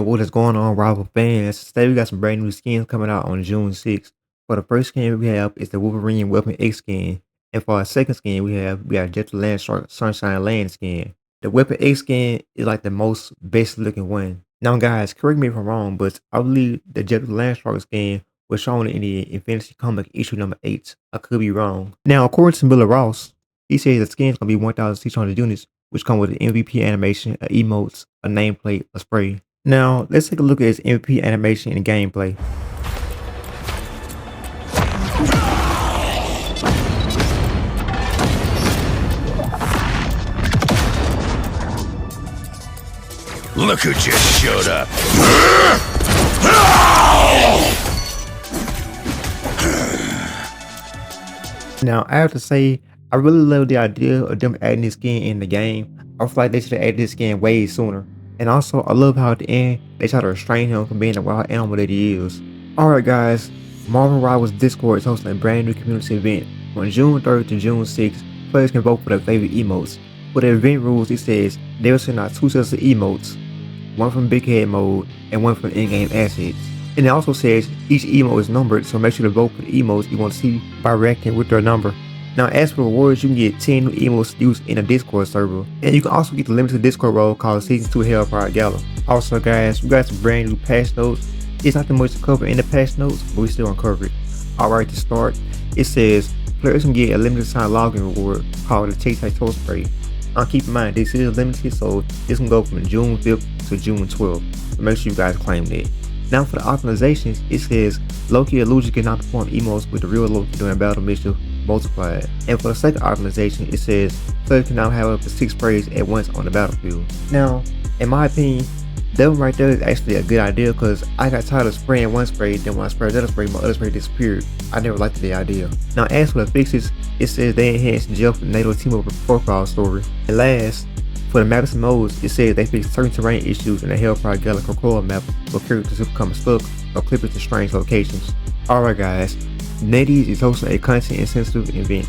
What is going on, rival fans? Today we got some brand new skins coming out on June 6th. For the first skin we have is the Wolverine Weapon X skin. And for our second skin we got Jet the Land Shark Sunshine Land skin. The Weapon X skin is like the most best looking one. Now guys, correct me if I'm wrong, but I believe the Jet the Land Shark skin was shown in the Infinity Comic issue number 8. I could be wrong. Now according to Miller Ross, he says the skin is gonna be 1,600 units, which come with an MVP animation, a emotes, a nameplate, a spray. Now, let's take a look at its MVP animation and gameplay. Look who just showed up. Now, I have to say, I really love the idea of them adding this skin in the game. I feel like they should have added this skin way sooner. And also, I love how at the end, they try to restrain him from being the wild animal that he is. Alright guys, Marvel Rivals Discord is hosting a brand new community event. On June 3rd to June 6th, players can vote for their favorite emotes. For the event rules, it says they will send out 2 sets of emotes, one from Big Head mode and one from in-game assets. And it also says each emote is numbered, so make sure to vote for the emotes you want to see by reacting with their number. Now as for rewards, you can get 10 new emotes used in a Discord server. And you can also get the limited Discord role called Season 2 Hellfire Gala. Also guys, we got some brand new patch notes. It's not that much to cover in the patch notes, but we still uncover it. Alright, to start, it says players can get a limited time login reward called the Tic-Tac Toe Spray. Now keep in mind, this is limited, so this can go from June 5th to June 12th. So make sure you guys claim that. Now for the optimizations, it says Loki illusion cannot perform emotes with the real Loki during battle mission multiplied. And for the second optimization, it says players can now have up to 6 sprays at once on the battlefield. Now, in my opinion, that one right there is actually a good idea because I got tired of spraying one spray, then when I sprayed the other spray, my other spray disappeared. I never liked the idea. Now as for the fixes, it says they enhanced Jeff and NATO team up profile story. And last, for the maps and modes, it says they fixed certain terrain issues in the Hellfire Gala Cocoa map where characters who become stuck or clipped to strange locations. Alright guys, NetEase is hosting a content insensitive event.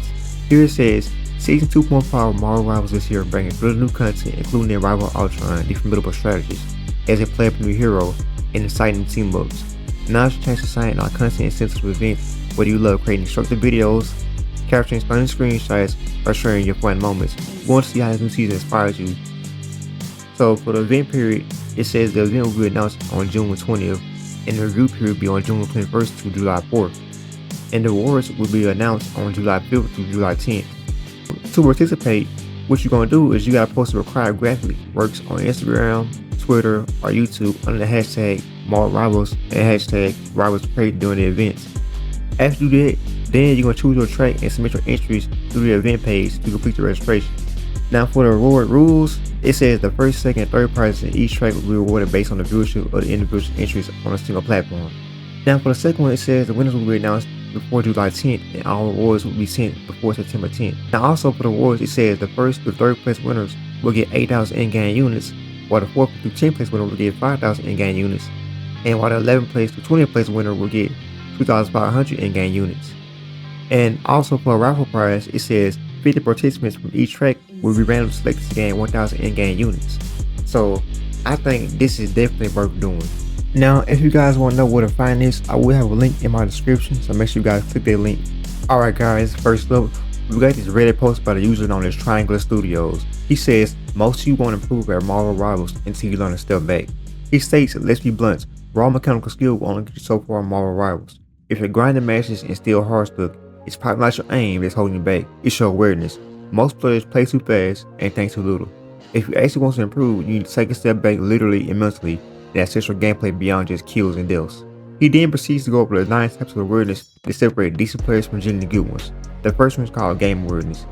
Here it says, Season 2.5 of Marvel Rivals this year bringing further new content including their rival Ultron, the formidable strategist, as they play up a new hero, and exciting team ups. Now it's your chance to sign our content insensitive events, whether you love creating instructive videos, capturing stunning screenshots, or sharing your fun moments. We want to see how this new season inspires you. So for the event period, it says the event will be announced on June 20th, and the review period will be on June 21st to July 4th. And the awards will be announced on July 5th to July 10th. To participate, what you're going to do is you got to post a required graphic works on Instagram, Twitter, or YouTube under the hashtag marvelrivals and hashtag rivalscreate during the events. After you do that, then you're going to choose your track and submit your entries through the event page to complete the registration. Now for the reward rules, it says the first, second, and third prizes in each track will be rewarded based on the viewership of the individual entries on a single platform. Now for the second one, it says the winners will be announced before July 10th and all awards will be sent before September 10th. Now also for the awards, it says the first to third place winners will get 8,000 in-game units, while the 4th to 10th place winner will get 5,000 in-game units, and while the 11th place to 20th place winner will get 2,500 in-game units. And also for a raffle prize, it says 50 participants from each track will be randomly selected to gain 1,000 in-game units. So I think this is definitely worth doing. Now if you guys want to know where to find this, I will have a link in my description, so make sure you guys click that link. Alright guys, first up, we got this Reddit post by the user known as Triangular Studios. He says, most of you won't improve at Marvel Rivals until you learn to step back. He states, let's be blunt, raw mechanical skill will only get you so far in Marvel Rivals. If you're grinding matches and still hard stuck, it's probably not your aim that's holding you back, it's your awareness. Most players play too fast and think too little. If you actually want to improve, you need to take a step back literally and mentally and assess your gameplay beyond just kills and deaths. He then proceeds to go over the 9 types of awareness that separate decent players from genuinely good ones. The first one is called game awareness.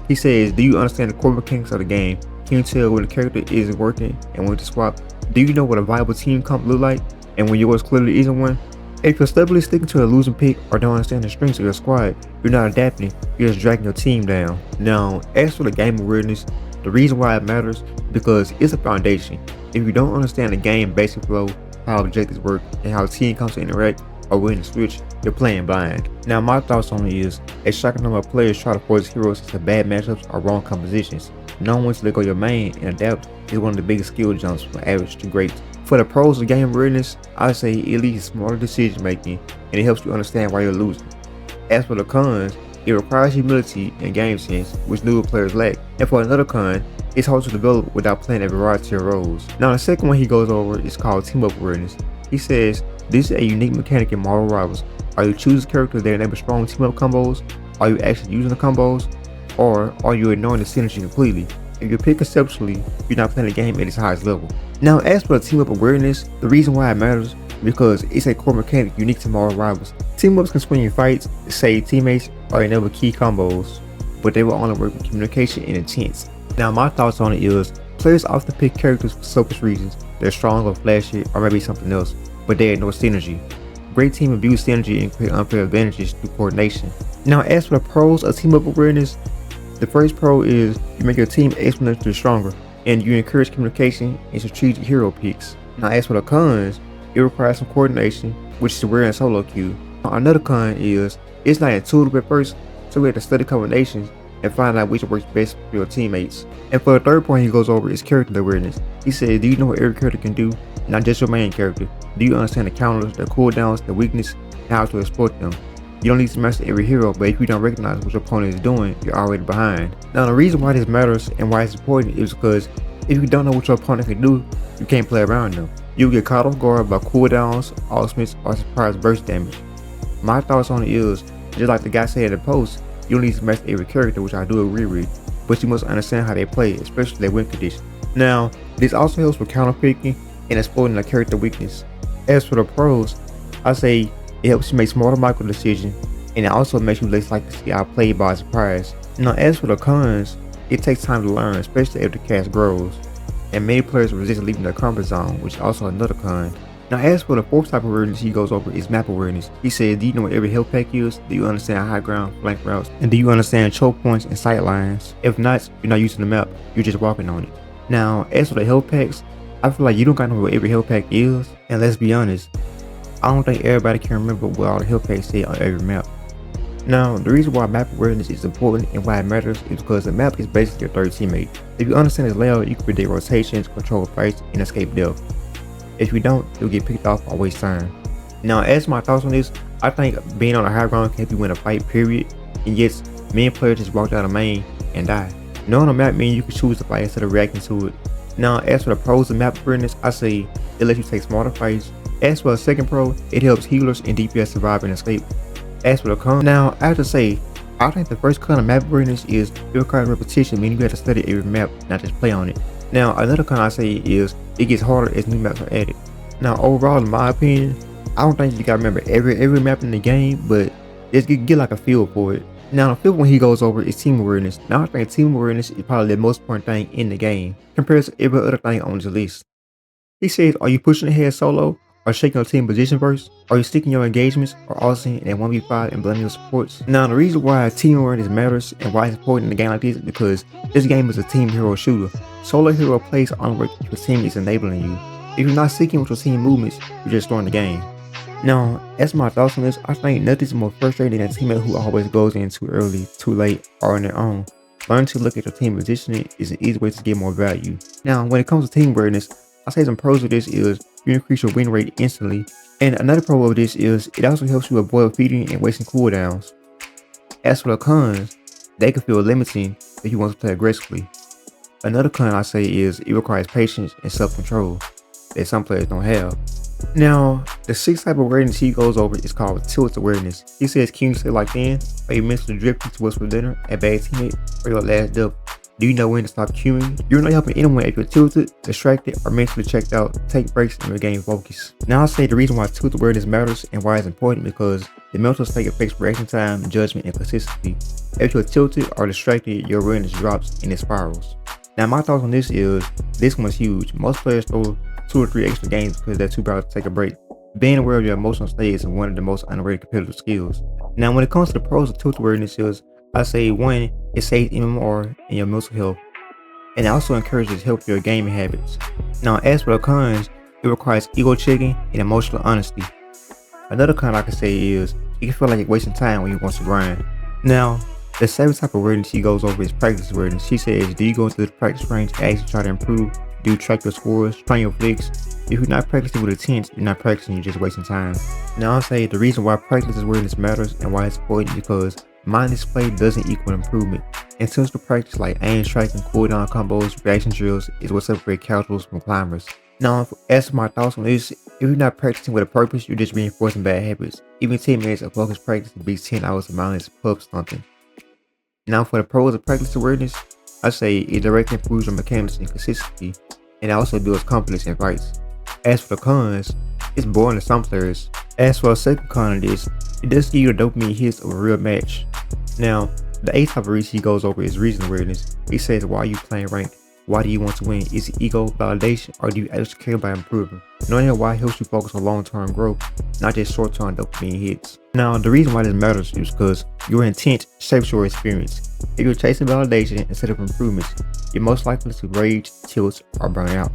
He says, do you understand the core mechanics of the game? Can you tell when the character isn't working and when to swap? Do you know what a viable team comp look like and when yours clearly isn't one? If you're stubbornly sticking to a losing pick or don't understand the strengths of your squad, you're not adapting, you're just dragging your team down. Now, as for the game awareness, the reason why it matters is because it's a foundation. If you don't understand the game basic flow, how objectives work, and how team comes to interact or when to switch, you're playing blind. Now my thoughts on it is, a shocking number of players try to force heroes into bad matchups or wrong compositions. Knowing when to let go your main and adapt is one of the biggest skill jumps from average to great. For the pros of game awareness, I say it leads to smarter decision making and it helps you understand why you're losing. As for the cons, it requires humility and game sense, which newer players lack. And for another con, it's hard to develop without playing a variety of roles. Now the second one he goes over is called team-up awareness. He says, this is a unique mechanic in Marvel Rivals. Are you choosing characters that enable strong team-up combos? Are you actually using the combos? Or are you ignoring the synergy completely? If you pick conceptually, you're not playing the game at its highest level. Now as for the team-up awareness, the reason why it matters because it's a core mechanic unique to Marvel Rivals. Team-ups can swing in fights, save teammates, or enable key combos, but they will only work with communication and intent. Now my thoughts on it is, players often pick characters for selfish reasons. They're strong or flashy or maybe something else, but they ignore synergy. Great team abuse synergy and create unfair advantages through coordination. Now as for the pros of team-up awareness, the first pro is you make your team exponentially stronger and you encourage communication and strategic hero picks. Now as for the cons, it requires some coordination, which is rare in solo queue. Another con is it's not intuitive at first, so we have to study combinations and find out which works best for your teammates. And for the third point he goes over is character awareness. He says, do you know what every character can do, not just your main character? Do you understand the counters, the cooldowns, the weakness, and how to exploit them? You don't need to master every hero, but if you don't recognize what your opponent is doing, you're already behind. Now the reason why this matters and why it's important is because if you don't know what your opponent can do, you can't play around them. You'll get caught off guard by cooldowns, ultimates, or surprise burst damage. My thoughts on it is, just like the guy said in the post, you don't need to master every character, which I do agree with, but you must understand how they play, especially their win condition. Now, this also helps with counterpicking and exploiting a character weakness. As for the pros, I say it helps you make smarter micro decisions, and it also makes you less likely to see outplayed by surprise. Now as for the cons, it takes time to learn, especially as the cast grows, and many players resist leaving their comfort zone, which is also another con. Now as for the fourth type of awareness he goes over is map awareness. He said, do you know what every health pack is? Do you understand high ground, flank routes? And do you understand choke points and sight lines? If not, you're not using the map, you're just walking on it. Now as for the health packs, I feel like you don't gotta know what every health pack is, and let's be honest, I don't think everybody can remember what all the health packs say on every map. Now, the reason why map awareness is important and why it matters is because the map is basically your third teammate. If you understand its layout, you can predict rotations, control fights, and escape death. If you don't, you'll get picked off or waste time. Now, as my thoughts on this, I think being on the high ground can help you win a fight, period. And yes, many players just walk out of main and die. Knowing the map means you can choose to fight instead of reacting to it. Now, as for the pros of map awareness, I say it lets you take smarter fights. As for a second pro, it helps healers and DPS survive and escape. As for the con, now I have to say, I think the first con of map awareness is it requires repetition, meaning you have to study every map, not just play on it. Now another con I say is it gets harder as new maps are added. Now overall, in my opinion, I don't think you gotta remember every map in the game, but just get like a feel for it. Now the fifth one he goes over is team awareness. Now I think team awareness is probably the most important thing in the game compared to every other thing on this list. He says, are you pushing ahead solo? Or shaking your team position first? Are you sticking your engagements or also in a 1v5 and blaming your supports? Now the reason why team awareness matters and why it's important in a game like this is because this game is a team hero shooter. Solo hero plays only work if your team is enabling you. If you're not sticking with your team movements, you're just throwing the game. Now, as my thoughts on this, I think nothing's more frustrating than a teammate who always goes in too early, too late, or on their own. Learn to look at your team positioning is an easy way to get more value. Now, when it comes to team awareness, I say some pros of this is you increase your win rate instantly, and another pro of this is it also helps you avoid feeding and wasting cooldowns. As for the cons, they can feel limiting if you want to play aggressively. Another con I say is it requires patience and self-control that some players don't have. Now, the sixth type of awareness he goes over is called tilt awareness. He says, can you stay locked in? Are you mentally drifting towards for dinner, a bad teammate, or your last death? Do you know when to stop queuing? You're not helping anyone if you're tilted, distracted, or mentally checked out. Take breaks and regain focus. Now I'll say the reason why tilt awareness matters and why it's important because the mental state affects reaction time, judgment, and consistency. If you're tilted or distracted, your awareness drops and it spirals. Now my thoughts on this is, this one's huge. Most players throw 2 or 3 extra games because they're too proud to take a break. Being aware of your emotional state is one of the most underrated competitive skills. Now when it comes to the pros of tilt awareness is, I say 1, it saves MMR and your mental health, and it also encourages healthier gaming habits. Now as for the cons, it requires ego checking and emotional honesty. Another con I can say is, it can feel like you're wasting time when you want to grind. Now, the 7th type of awareness he goes over is practice awareness. He says, do you go into the practice range and actually try to improve, do track your scores, train your flicks. If you're not practicing with intent, you're not practicing, you're just wasting time. Now I'll say the reason why practice awareness matters and why it's important because mindless play doesn't equal improvement. Intentional practice like aim tracking, cooldown combos, reaction drills is what separates casuals from climbers. Now, as for my thoughts on this, if you're not practicing with a purpose, you're just reinforcing bad habits. Even 10 minutes of focused practice beats 10 hours of mindless pub stunting. Now, for the pros of practice awareness, I say it directly improves your mechanics and consistency, and it also builds confidence in fights. As for the cons, it's boring to some players. As for a second con of this, it does give you the dopamine hits of a real match. Now, the eighth type of reason he goes over is reason awareness. He says, why are you playing ranked? Why do you want to win? Is it ego, validation, or do you actually care about improving? Knowing that why helps you focus on long-term growth, not just short-term dopamine hits. Now, the reason why this matters is because your intent shapes your experience. If you're chasing validation instead of improvements, you're most likely to rage, tilt, or burn out.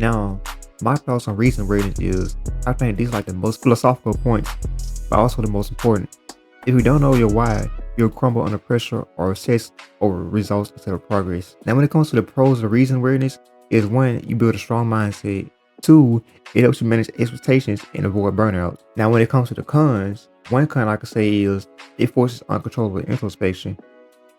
Now, my thoughts on reason awareness is, I think these are like the most philosophical points, but also the most important. If you don't know your why, you'll crumble under pressure or obsess over results instead of progress. Now, when it comes to the pros of reason awareness, is one, you build a strong mindset. Two, it helps you manage expectations and avoid burnout. Now, when it comes to the cons, one con I could say is it forces uncontrollable introspection.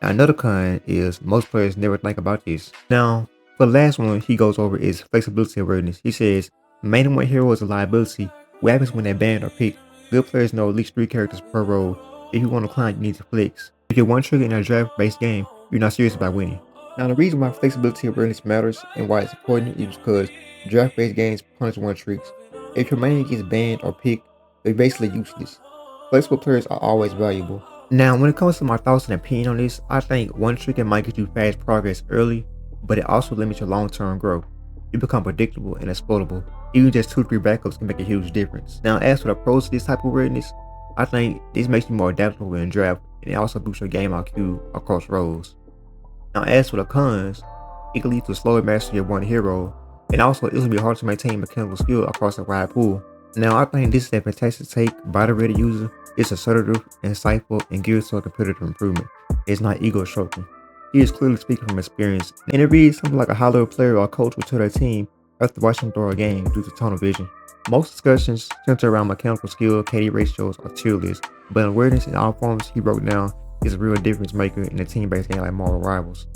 Now, another con is most players never think about this. Now, for the last one he goes over is flexibility awareness. He says, mainly one hero is a liability. What happens when they're banned or picked? Good players know at least 3 characters per role. If you want to climb, you need to flex. If you're one trigger in a draft-based game, you're not serious about winning. Now, the reason why flexibility awareness matters and why it's important is because draft-based games punish one tricks. If your main gets banned or picked, they're basically useless. Flexible players are always valuable. Now, when it comes to my thoughts and opinion on this, I think one trigger might get you fast progress early, but it also limits your long-term growth. You become predictable and exploitable. Even just 2-3 backups can make a huge difference. Now, as for the pros of this type of awareness, I think this makes you more adaptable in draft, and it also boosts your game IQ across roles. Now, as for the cons, it can lead to slower mastery of one hero, and also it will be hard to maintain mechanical skill across a wide pool. Now, I think this is a fantastic take by the Reddit user. It's assertive, insightful, and geared toward competitive improvement. It's not ego-stroking. He is clearly speaking from experience, and it reads something like a high-level player or coach would tell their team after watching through a game due to tunnel vision. Most discussions center around mechanical skill, KD ratios, or tier lists, but awareness in all forms he broke down is a real difference maker in a team-based game like Marvel Rivals.